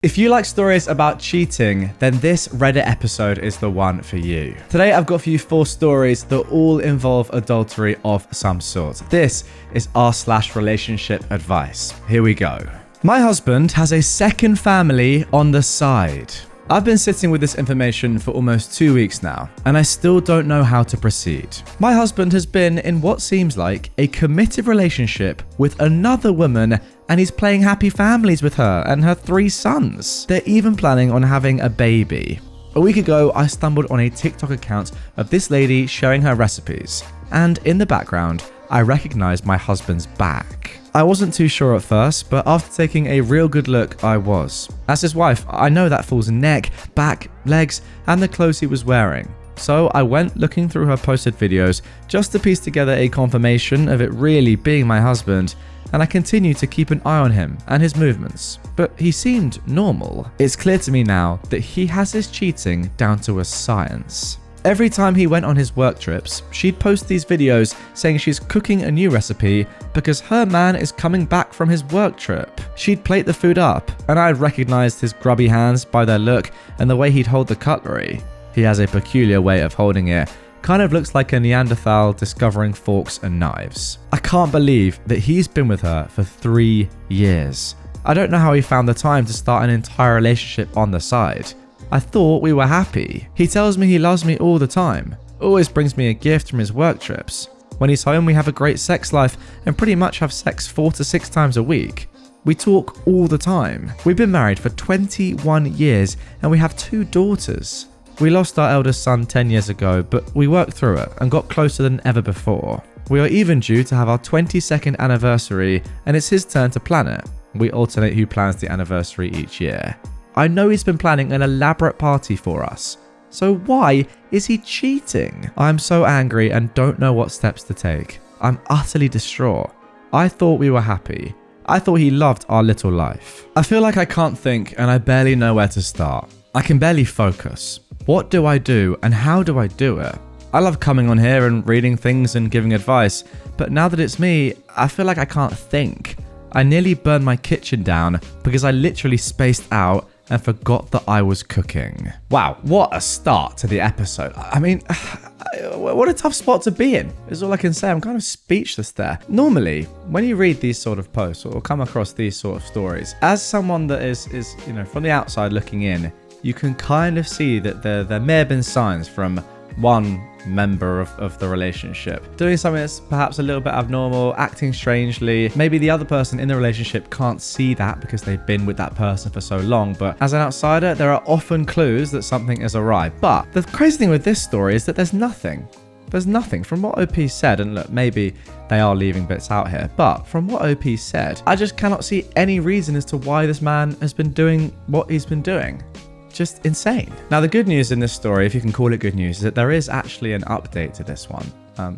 If you like stories about cheating, then this Reddit episode is the one for you. Today I've got for you 4 stories that all involve adultery of some sort. This is r/relationship advice. Here we go. My husband has a second family on the side. I've been sitting with this information for almost 2 weeks now, and I still don't know how to proceed. My husband has been in what seems like a committed relationship with another woman, and he's playing happy families with her and her 3 sons. They're even planning on having a baby. A week ago, I stumbled on a TikTok account of this lady sharing her recipes, and in the background, I recognized my husband's back. I wasn't too sure at first, but after taking a real good look, I was. As his wife, I know that fool's neck, back, legs, and the clothes he was wearing. So I went looking through her posted videos just to piece together a confirmation of it really being my husband, and I continued to keep an eye on him and his movements. But he seemed normal. It's clear to me now that he has his cheating down to a science. Every time he went on his work trips, she'd post these videos saying she's cooking a new recipe because her man is coming back from his work trip. She'd plate the food up, and I'd recognized his grubby hands by their look and the way he'd hold the cutlery. He has a peculiar way of holding it. Kind of looks like a Neanderthal discovering forks and knives. I can't believe that he's been with her for 3 years. I don't know how he found the time to start an entire relationship on the side. I thought we were happy. He tells me he loves me all the time. Always brings me a gift from his work trips. When he's home, we have a great sex life and pretty much have sex 4 to 6 times a week. We talk all the time. We've been married for 21 years and we have 2 daughters. We lost our eldest son 10 years ago, but we worked through it and got closer than ever before. We are even due to have our 22nd anniversary, and it's his turn to plan it. We alternate who plans the anniversary each year. I know he's been planning an elaborate party for us. So why is he cheating? I'm so angry and don't know what steps to take. I'm utterly distraught. I thought we were happy. I thought he loved our little life. I feel like I can't think and I barely know where to start. I can barely focus. What do I do and how do I do it? I love coming on here and reading things and giving advice, but now that it's me, I feel like I can't think. I nearly burned my kitchen down because I literally spaced out and forgot that I was cooking. Wow, what a start to the episode. I mean, what a tough spot to be in, is all I can say. I'm kind of speechless there. Normally, when you read these sort of posts or come across these sort of stories, as someone that is from the outside looking in, you can kind of see that there may have been signs from one member of the relationship doing something that's perhaps a little bit abnormal, acting strangely. Maybe the other person in the relationship can't see that because they've been with that person for so long, but as an outsider, there are often clues that something is awry. But the crazy thing with this story is that there's nothing. There's nothing. From what OP said, and look, maybe they are leaving bits out here, but from what OP said, I just cannot see any reason as to why this man has been doing what he's been doing. Just insane. Now, the good news in this story, if you can call it good news, is that there is actually an update to this one.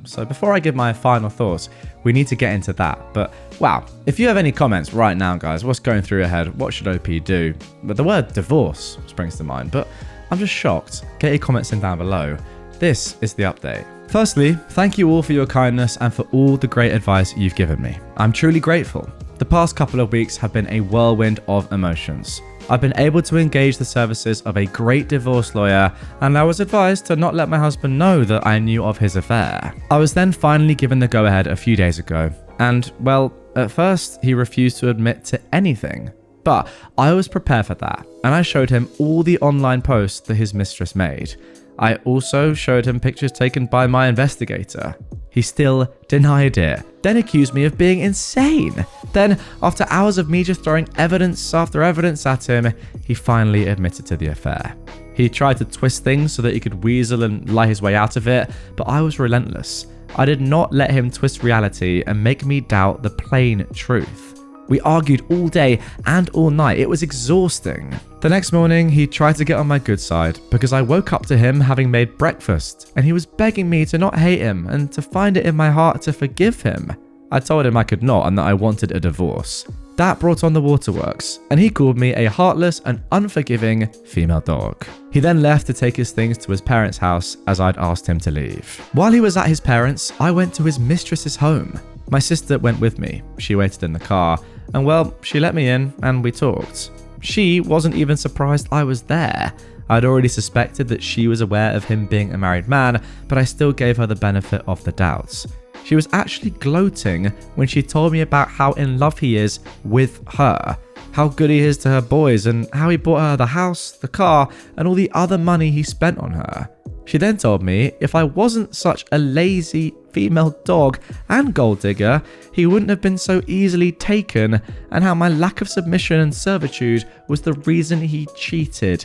So before I give my final thoughts, we need to get into that. But wow, if you have any comments right now, guys, what's going through your head? What should OP do? But the word divorce springs to mind, but I'm just shocked. Get your comments in down below. This is the update. Firstly, thank you all for your kindness and for all the great advice you've given me. I'm truly grateful. The past couple of weeks have been a whirlwind of emotions. I've been able to engage the services of a great divorce lawyer, and I was advised to not let my husband know that I knew of his affair. I was then finally given the go-ahead a few days ago, and well, at first he refused to admit to anything. But I was prepared for that, and I showed him all the online posts that his mistress made. I also showed him pictures taken by my investigator. He still denied it, then accused me of being insane. Then, after hours of me just throwing evidence after evidence at him, he finally admitted to the affair. He tried to twist things so that he could weasel and lie his way out of it, but I was relentless. I did not let him twist reality and make me doubt the plain truth. We argued all day and all night. It was exhausting. The next morning, he tried to get on my good side because I woke up to him having made breakfast, and he was begging me to not hate him and to find it in my heart to forgive him. I told him I could not and that I wanted a divorce. That brought on the waterworks, and he called me a heartless and unforgiving female dog. He then left to take his things to his parents' house as I'd asked him to leave. While he was at his parents', I went to his mistress's home. My sister went with me. She waited in the car, and well, she let me in and we talked. She wasn't even surprised I was there. I'd already suspected that she was aware of him being a married man, but I still gave her the benefit of the doubt. She was actually gloating when she told me about how in love he is with her, how good he is to her boys, and how he bought her the house, the car, and all the other money he spent on her. She then told me if I wasn't such a lazy female dog and gold digger, he wouldn't have been so easily taken, and how my lack of submission and servitude was the reason he cheated.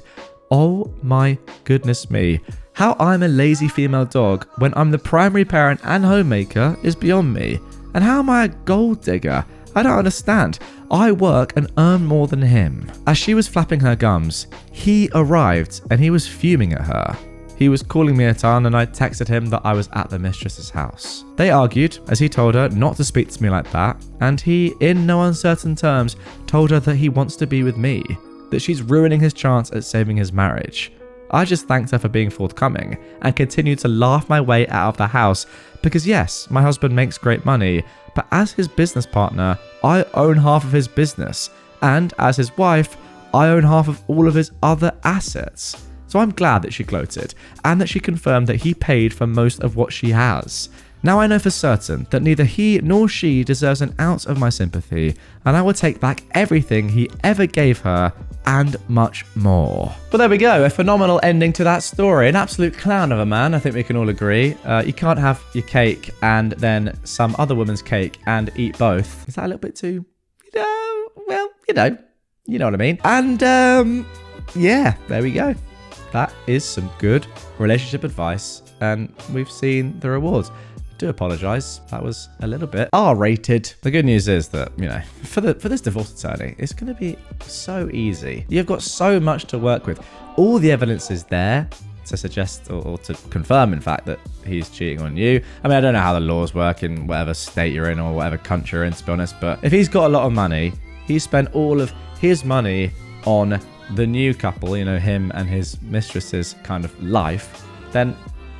Oh my goodness me. How I'm a lazy female dog when I'm the primary parent and homemaker is beyond me. And how am I a gold digger? I don't understand. I work and earn more than him. As she was flapping her gums, he arrived and he was fuming at her. He was calling me a ton, and I texted him that I was at the mistress's house. They argued, as he told her not to speak to me like that, and he, in no uncertain terms, told her that he wants to be with me, that she's ruining his chance at saving his marriage. I just thanked her for being forthcoming, and continued to laugh my way out of the house, because yes, my husband makes great money, but as his business partner, I own half of his business, and as his wife, I own half of all of his other assets. So I'm glad that she gloated, and that she confirmed that he paid for most of what she has. Now I know for certain that neither he nor she deserves an ounce of my sympathy, and I will take back everything he ever gave her, and much more. But there we go, a phenomenal ending to that story. An absolute clown of a man, I think we can all agree. You can't have your cake and then some other woman's cake and eat both. Is that a little bit too, you know what I mean? And yeah, there we go. That is some good relationship advice, and we've seen the rewards. Do apologise, that was a little bit R-rated. The good news is that, for this divorce attorney, it's going to be so easy. You've got so much to work with. All the evidence is there to suggest or to confirm, in fact, that he's cheating on you. I mean, I don't know how the laws work in whatever state you're in or whatever country you're in, to be honest, but if he's got a lot of money, he spent all of his money on the new couple, him and his mistress's kind of life, then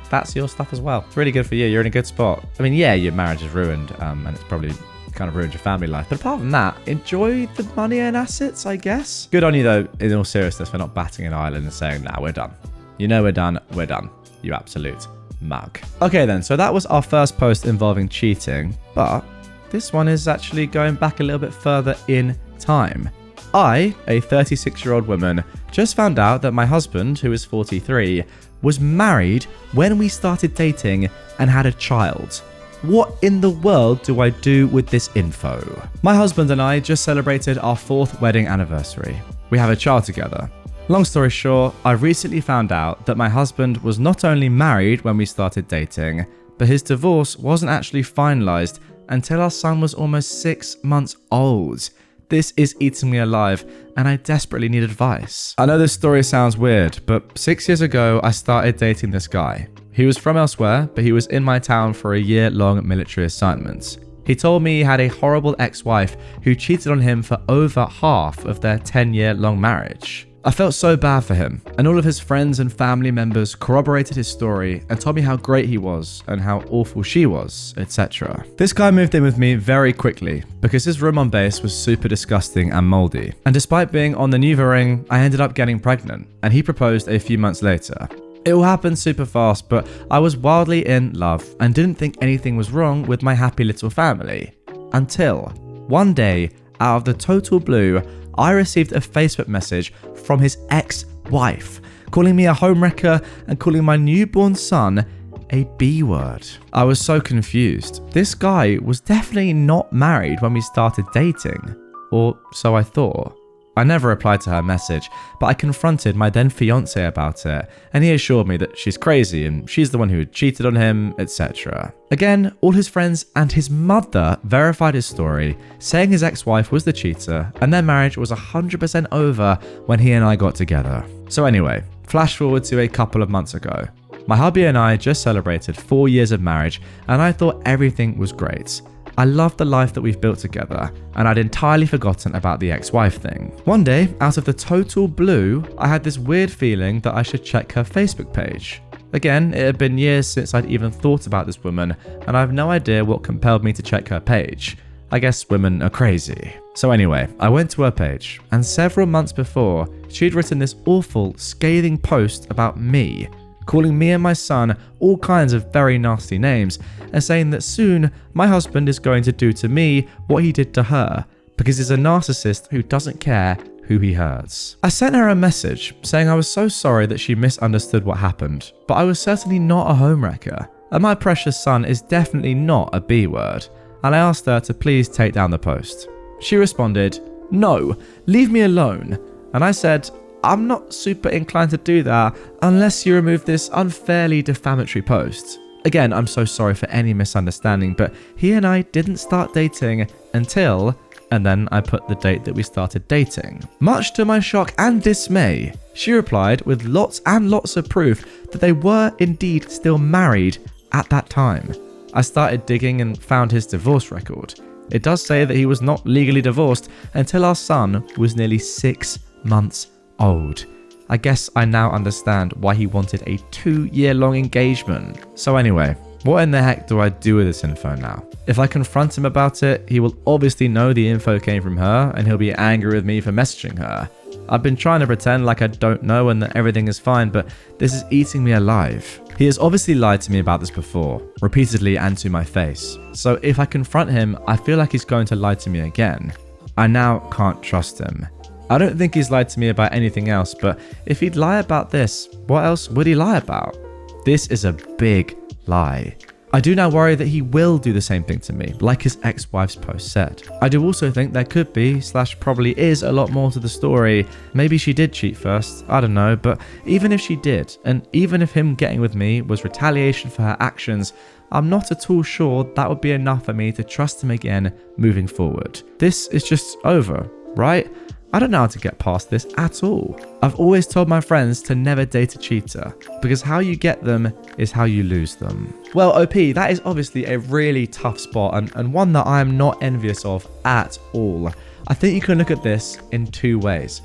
that's your stuff as well. It's really good for you. You're in a good spot. I mean, yeah, your marriage is ruined, and it's probably kind of ruined your family life. But apart from that, enjoy the money and assets, I guess. Good on you, though, in all seriousness, for not batting an eyelid and saying, nah, we're done. We're done. We're done. You absolute mug. Okay, then. So that was our first post involving cheating. But this one is actually going back a little bit further in time. I, a 36-year-old woman, just found out that my husband, who is 43, was married when we started dating and had a child. What in the world do I do with this info? My husband and I just celebrated our 4th wedding anniversary. We have a child together. Long story short, I recently found out that my husband was not only married when we started dating, but his divorce wasn't actually finalized until our son was almost 6 months old. This is eating me alive, and I desperately need advice. I know this story sounds weird, but 6 years ago, I started dating this guy. He was from elsewhere, but he was in my town for a year-long military assignment. He told me he had a horrible ex-wife who cheated on him for over half of their 10-year-long marriage. I felt so bad for him, and all of his friends and family members corroborated his story and told me how great he was and how awful she was, etc. This guy moved in with me very quickly because his room on base was super disgusting and moldy. And despite being on the Nuva ring, I ended up getting pregnant, and he proposed a few months later. It all happened super fast, but I was wildly in love and didn't think anything was wrong with my happy little family. Until one day, out of the total blue, I received a Facebook message from his ex-wife, calling me a homewrecker and calling my newborn son a B-word. I was so confused. This guy was definitely not married when we started dating, or so I thought. I never replied to her message, but I confronted my then fiance about it, and he assured me that she's crazy and she's the one who had cheated on him, etc. Again, all his friends and his mother verified his story, saying his ex-wife was the cheater and their marriage was 100% over when he and I got together. So anyway, flash forward to a couple of months ago. My hubby and I just celebrated 4 years of marriage, and I thought everything was great. I love the life that we've built together, and I'd entirely forgotten about the ex-wife thing. One day, out of the total blue, I had this weird feeling that I should check her Facebook page. Again, it had been years since I'd even thought about this woman, and I have no idea what compelled me to check her page. I guess women are crazy. So anyway, I went to her page, and several months before, she'd written this awful, scathing post about me, calling me and my son all kinds of very nasty names, and saying that soon my husband is going to do to me what he did to her, because he's a narcissist who doesn't care who he hurts. I sent her a message saying I was so sorry that she misunderstood what happened, but I was certainly not a homewrecker, and my precious son is definitely not a B word, and I asked her to please take down the post. She responded, "No, leave me alone," and I said, "I'm not super inclined to do that unless you remove this unfairly defamatory post." Again, I'm so sorry for any misunderstanding, but he and I didn't start dating until... and then I put the date that we started dating. Much to my shock and dismay, she replied with lots and lots of proof that they were indeed still married at that time. I started digging and found his divorce record. It does say that he was not legally divorced until our son was nearly 6 months old. I guess I now understand why he wanted a 2-year-long engagement. So anyway, what in the heck do I do with this info now? If I confront him about it, he will obviously know the info came from her and he'll be angry with me for messaging her. I've been trying to pretend like I don't know and that everything is fine, but this is eating me alive. He has obviously lied to me about this before, repeatedly and to my face. So if I confront him, I feel like he's going to lie to me again. I now can't trust him. I don't think he's lied to me about anything else, but if he'd lie about this, what else would he lie about? This is a big lie. I do now worry that he will do the same thing to me, like his ex-wife's post said. I do also think there could be, / probably is, a lot more to the story. Maybe she did cheat first, I don't know, but even if she did, and even if him getting with me was retaliation for her actions, I'm not at all sure that would be enough for me to trust him again moving forward. This is just over, right? I don't know how to get past this at all. I've always told my friends to never date a cheater, because how you get them is how you lose them. Well, OP, that is obviously a really tough spot and one that I am not envious of at all. I think you can look at this in 2 ways.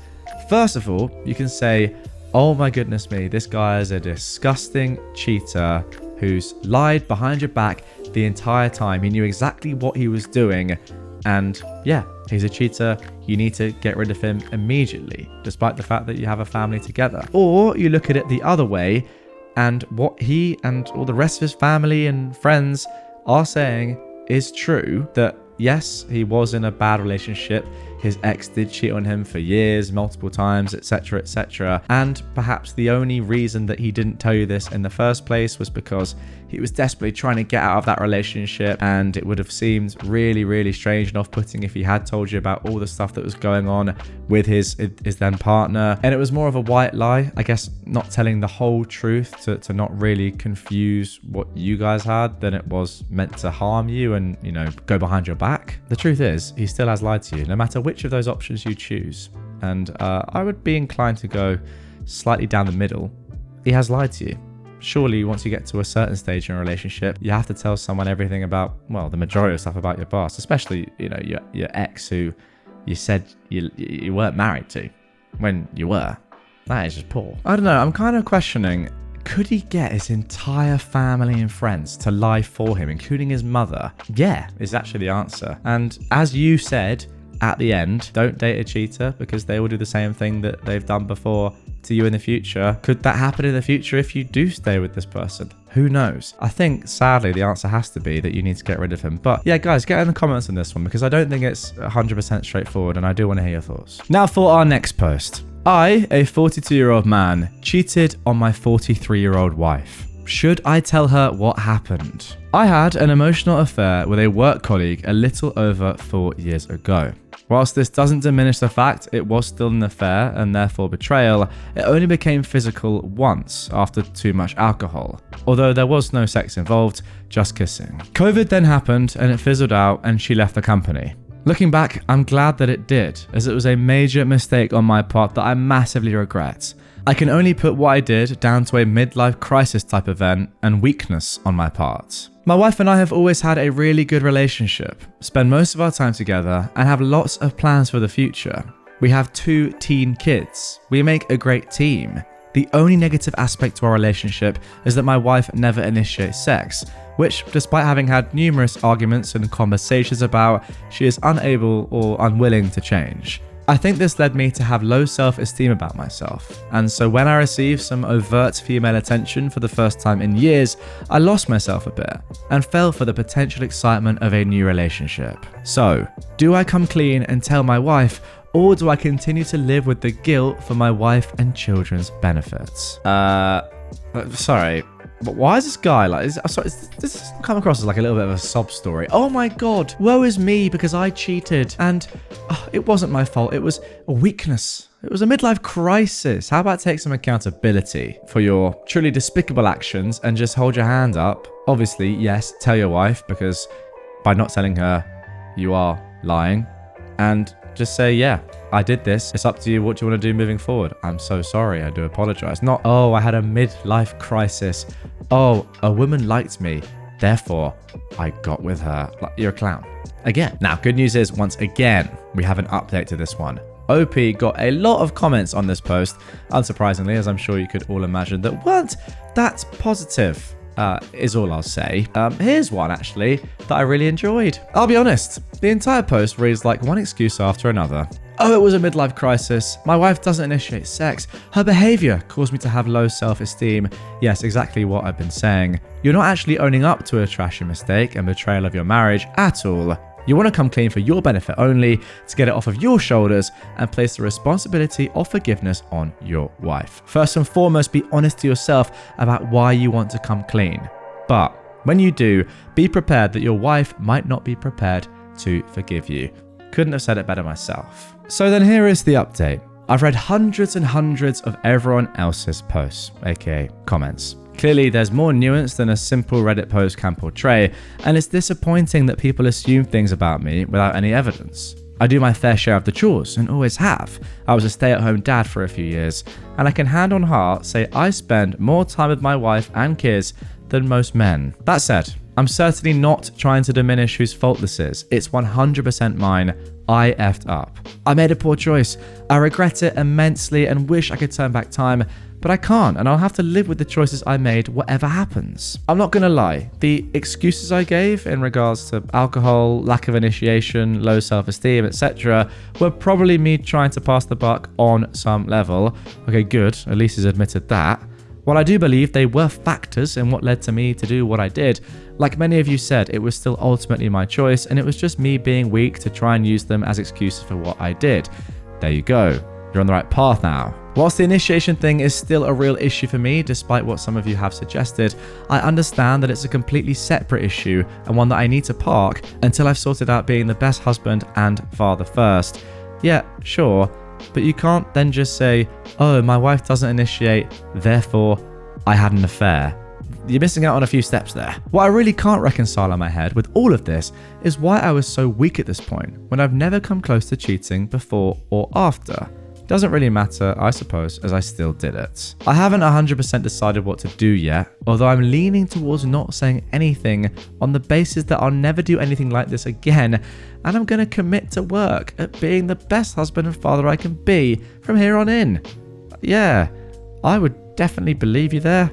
First of all, you can say, oh my goodness me, this guy is a disgusting cheater who's lied behind your back the entire time. He knew exactly what he was doing. And yeah, he's a cheater. You need to get rid of him immediately, despite the fact that you have a family together. Or you look at it the other way, and what he and all the rest of his family and friends are saying is true, that yes, he was in a bad relationship. His ex did cheat on him for years, multiple times, etc., etc. And perhaps the only reason that he didn't tell you this in the first place was because he was desperately trying to get out of that relationship, and it would have seemed really, really strange and off-putting if he had told you about all the stuff that was going on with his then partner. And it was more of a white lie, I guess, not telling the whole truth to not really confuse what you guys had than it was meant to harm you and, you know, go behind your back. The truth is, he still has lied to you, no matter which of those options you choose. And I would be inclined to go slightly down the middle. He has lied to you. Surely once you get to a certain stage in a relationship, you have to tell someone everything about, well, the majority of stuff about your past, especially, you know, your ex who you said you weren't married to when you were. That is just poor. I don't know, I'm kind of questioning, could he get his entire family and friends to lie for him, including his mother? Yeah, is actually the answer. And as you said at the end, don't date a cheater because they will do the same thing that they've done before to you in the future. Could that happen in the future if you do stay with this person? Who knows? I think, sadly, the answer has to be that you need to get rid of him. But yeah, guys, get in the comments on this one because I don't think it's 100% straightforward and I do want to hear your thoughts. Now for our next post. I, a 42-year-old man, cheated on my 43-year-old wife. Should I tell her what happened? I had an emotional affair with a work colleague a little over 4 years ago. Whilst this doesn't diminish the fact it was still an affair and therefore betrayal, it only became physical once after too much alcohol. Although there was no sex involved, just kissing. COVID then happened and it fizzled out and she left the company. Looking back, I'm glad that it did, as it was a major mistake on my part that I massively regret. I can only put what I did down to a midlife crisis type event and weakness on my part. My wife and I have always had a really good relationship, spend most of our time together, and have lots of plans for the future. We have 2 teen kids. We make a great team. The only negative aspect to our relationship is that my wife never initiates sex, which, despite having had numerous arguments and conversations about, she is unable or unwilling to change. I think this led me to have low self-esteem about myself, and so when I received some overt female attention for the first time in years, I lost myself a bit and fell for the potential excitement of a new relationship. So, do I come clean and tell my wife, or do I continue to live with the guilt for my wife and children's benefits? Sorry. But why is this guy like this come across as like a little bit of a sob story? Oh my god, woe is me because I cheated and it wasn't my fault. It was a weakness. It was a midlife crisis. How about take some accountability for your truly despicable actions and just hold your hand up? Obviously, yes, tell your wife, because by not telling her, you are lying. And just say, yeah, I did this. It's up to you. What do you want to do moving forward? I'm so sorry. I do apologize. Not, oh, I had a midlife crisis. Oh, a woman liked me. Therefore, I got with her. Like, you're a clown. Again. Now, good news is, once again, we have an update to this one. OP got a lot of comments on this post, unsurprisingly, as I'm sure you could all imagine, that weren't that positive. Is all I'll say. Here's one actually that I really enjoyed. I'll be honest, the entire post reads like one excuse after another. Oh, it was a midlife crisis. My wife doesn't initiate sex. Her behavior caused me to have low self-esteem. Yes, exactly what I've been saying. You're not actually owning up to a trashy mistake and betrayal of your marriage at all. You want to come clean for your benefit only, to get it off of your shoulders and place the responsibility of forgiveness on your wife. First and foremost, be honest to yourself about why you want to come clean. But when you do, be prepared that your wife might not be prepared to forgive you. Couldn't have said it better myself. So then here is the update. I've read hundreds and hundreds of everyone else's posts, aka comments. Clearly, there's more nuance than a simple Reddit post can portray, and it's disappointing that people assume things about me without any evidence. I do my fair share of the chores, and always have. I was a stay-at-home dad for a few years, and I can hand on heart say I spend more time with my wife and kids than most men. That said, I'm certainly not trying to diminish whose fault this is. It's 100% mine. I effed up. I made a poor choice. I regret it immensely and wish I could turn back time, but I can't, and I'll have to live with the choices I made whatever happens. I'm not gonna lie, the excuses I gave in regards to alcohol, lack of initiation, low self-esteem, etc. were probably me trying to pass the buck on some level. Okay, good, at least he's admitted that. While I do believe they were factors in what led to me to do what I did, like many of you said, it was still ultimately my choice, and it was just me being weak to try and use them as excuses for what I did. There you go. You're on the right path now. Whilst the initiation thing is still a real issue for me, despite what some of you have suggested, I understand that it's a completely separate issue and one that I need to park until I've sorted out being the best husband and father first. Yeah, sure, but you can't then just say, oh, my wife doesn't initiate, therefore I had an affair. You're missing out on a few steps there. What I really can't reconcile in my head with all of this is why I was so weak at this point when I've never come close to cheating before or after. Doesn't really matter, I suppose, as I still did it. I haven't 100% decided what to do yet, although I'm leaning towards not saying anything on the basis that I'll never do anything like this again, and I'm going to commit to work at being the best husband and father I can be from here on in. Yeah, I would definitely believe you there.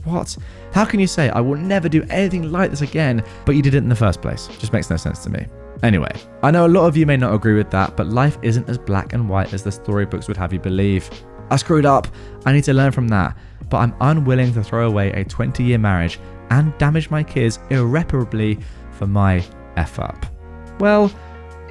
What? How can you say I will never do anything like this again, but you did it in the first place? Just makes no sense to me. Anyway, I know a lot of you may not agree with that, but life isn't as black and white as the storybooks would have you believe. I screwed up, I need to learn from that, but I'm unwilling to throw away a 20-year marriage and damage my kids irreparably for my F-up. Well,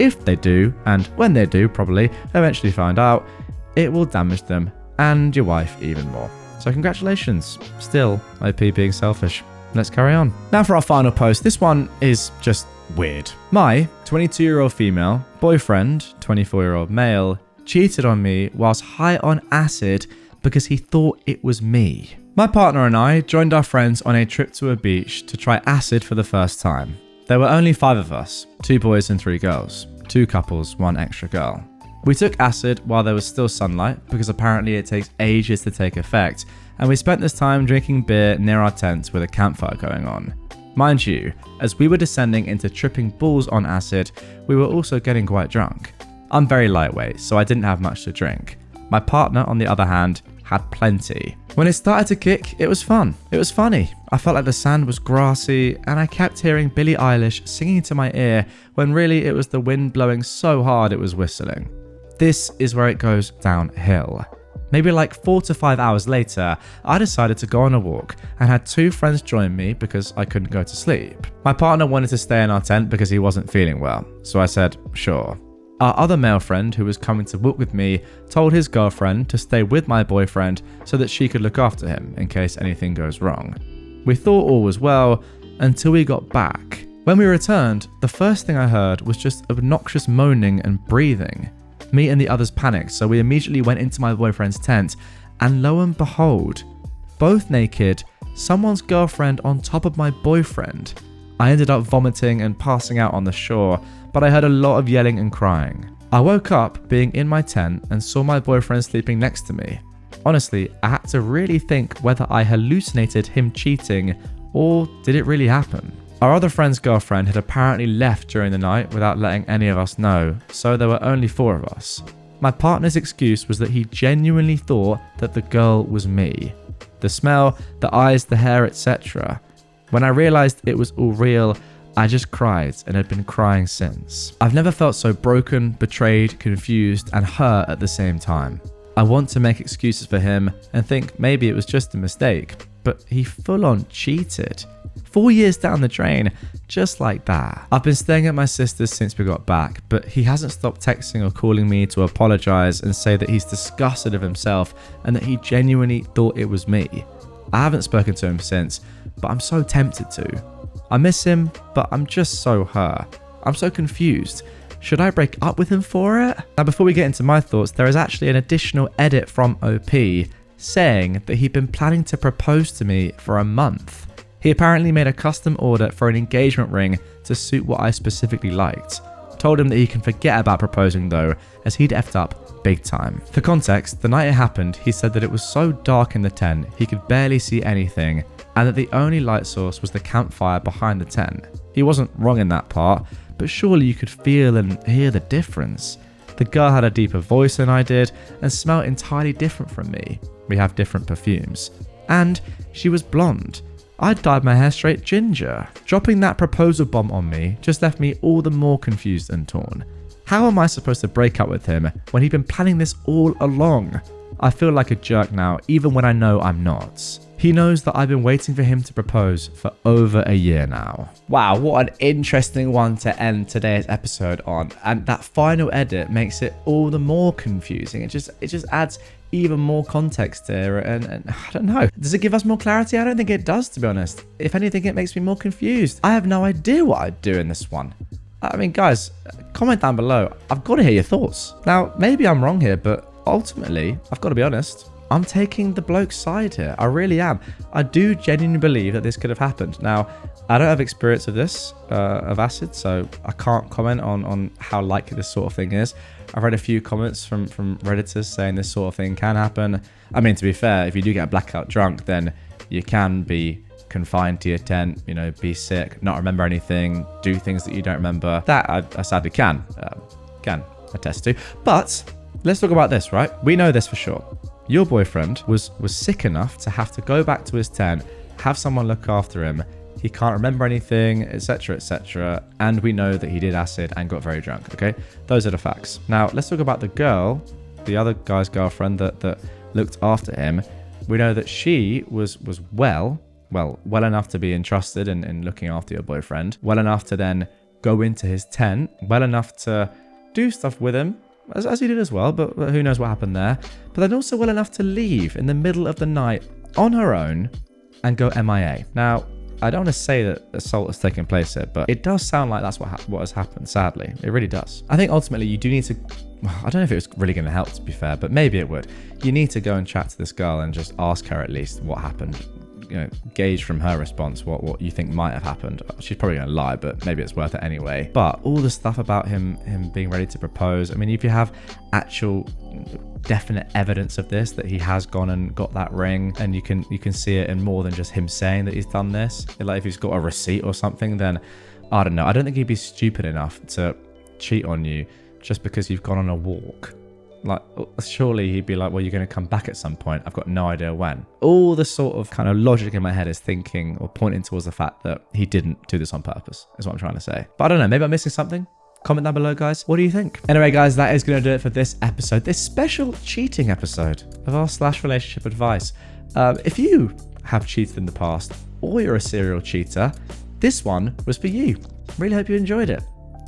if they do, and when they do probably eventually find out, it will damage them and your wife even more. So congratulations, still OP being selfish. Let's carry on. Now for our final post. This one is just weird. My 22-year-old female boyfriend, 24-year-old male, cheated on me whilst high on acid because he thought it was me. My partner and I joined our friends on a trip to a beach to try acid for the first time. There were only 5 of us, 2 boys and 3 girls, 2 couples, 1 extra girl. We took acid while there was still sunlight because apparently it takes ages to take effect, and we spent this time drinking beer near our tents with a campfire going on. Mind you, as we were descending into tripping balls on acid, we were also getting quite drunk. I'm very lightweight, so I didn't have much to drink. My partner, on the other hand, had plenty. When it started to kick, it was fun. It was funny. I felt like the sand was grassy, and I kept hearing Billie Eilish singing into my ear when really it was the wind blowing so hard it was whistling. This is where it goes downhill. Maybe like 4 to 5 hours later, I decided to go on a walk and had 2 friends join me because I couldn't go to sleep. My partner wanted to stay in our tent because he wasn't feeling well, so I said, sure. Our other male friend who was coming to walk with me told his girlfriend to stay with my boyfriend so that she could look after him in case anything goes wrong. We thought all was well until we got back. When we returned, the first thing I heard was just obnoxious moaning and breathing. Me and the others panicked, so we immediately went into my boyfriend's tent, and lo and behold, both naked, someone's girlfriend on top of my boyfriend. I ended up vomiting and passing out on the shore, but I heard a lot of yelling and crying. I woke up being in my tent and saw my boyfriend sleeping next to me. Honestly, I had to really think whether I hallucinated him cheating or did it really happen. Our other friend's girlfriend had apparently left during the night without letting any of us know, so there were only 4 of us. My partner's excuse was that he genuinely thought that the girl was me. The smell, the eyes, the hair, etc. When I realized it was all real, I just cried and had been crying since. I've never felt so broken, betrayed, confused, and hurt at the same time. I want to make excuses for him and think maybe it was just a mistake, but he full on cheated. 4 years down the drain, just like that. I've been staying at my sister's since we got back, but he hasn't stopped texting or calling me to apologize and say that he's disgusted of himself and that he genuinely thought it was me. I haven't spoken to him since, but I'm so tempted to. I miss him, but I'm just so hurt. I'm so confused. Should I break up with him for it? Now, before we get into my thoughts, there is actually an additional edit from OP saying that he'd been planning to propose to me for a month. He apparently made a custom order for an engagement ring to suit what I specifically liked. Told him that he can forget about proposing though, as he'd effed up big time. For context, the night it happened, he said that it was so dark in the tent he could barely see anything, and that the only light source was the campfire behind the tent. He wasn't wrong in that part, but surely you could feel and hear the difference. The girl had a deeper voice than I did and smelled entirely different from me. We have different perfumes. And she was blonde. I'd dyed my hair straight ginger. Dropping that proposal bomb on me just left me all the more confused and torn. How am I supposed to break up with him when he'd been planning this all along? I feel like a jerk now, even when I know I'm not. He knows that I've been waiting for him to propose for over a year now. Wow, what an interesting one to end today's episode on. And that final edit makes it all the more confusing. It just adds even more context here, and I don't know. Does it give us more clarity? I don't think it does, to be honest. If anything, it makes me more confused. I have no idea what I'd do in this one. I mean, guys, comment down below. I've got to hear your thoughts. Now, maybe I'm wrong here, but ultimately, I've got to be honest, I'm taking the bloke's side here. I really am. I do genuinely believe that this could have happened. Now, I don't have experience of this, of acid, so I can't comment on how likely this sort of thing is. I've read a few comments from Redditors saying this sort of thing can happen. I mean, to be fair, if you do get blackout drunk, then you can be confined to your tent, be sick, not remember anything, do things that you don't remember. That I sadly can attest to. But let's talk about this, right? We know this for sure. Your boyfriend was sick enough to have to go back to his tent, have someone look after him. He can't remember anything, etc., etc. And we know that he did acid and got very drunk, okay? Those are the facts. Now, let's talk about the girl, the other guy's girlfriend that looked after him. We know that she was well enough to be entrusted in looking after your boyfriend, well enough to then go into his tent, well enough to do stuff with him, as he did as well, but who knows what happened there. But then also well enough to leave in the middle of the night on her own and go MIA. Now, I don't want to say that assault has taken place here, but it does sound like that's what has happened, sadly. It really does. I think ultimately you do need to, I don't know if it was really going to help, to be fair, but maybe it would. You need to go and chat to this girl and just ask her at least what happened. Gauge from her response what you think might have happened. She's probably going to lie, but maybe it's worth it anyway. But all the stuff about him being ready to propose, I mean, if you have actual definite evidence of this, that he has gone and got that ring, and you can see it in more than just him saying that he's done this, like if he's got a receipt or something, then I don't know. I don't think he'd be stupid enough to cheat on you just because you've gone on a walk. Like, surely he'd be like, well, you're going to come back at some point. I've got no idea when. All the sort of kind of logic in my head is thinking or pointing towards the fact that he didn't do this on purpose, is what I'm trying to say. But I don't know, maybe I'm missing something. Comment down below, guys. What do you think? Anyway, guys, that is going to do it for this episode, this special cheating episode of r/relationship advice. If you have cheated in the past or you're a serial cheater, this one was for you. Really hope you enjoyed it.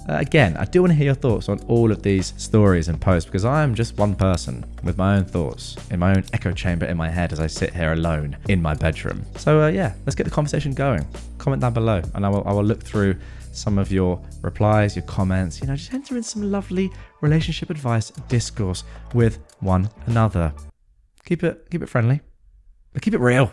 Again, I do want to hear your thoughts on all of these stories and posts because I am just one person with my own thoughts in my own echo chamber in my head as I sit here alone in my bedroom. So yeah, let's get the conversation going. Comment down below and I will look through some of your replies, your comments, just enter in some lovely relationship advice discourse with one another. Keep it friendly, but keep it real.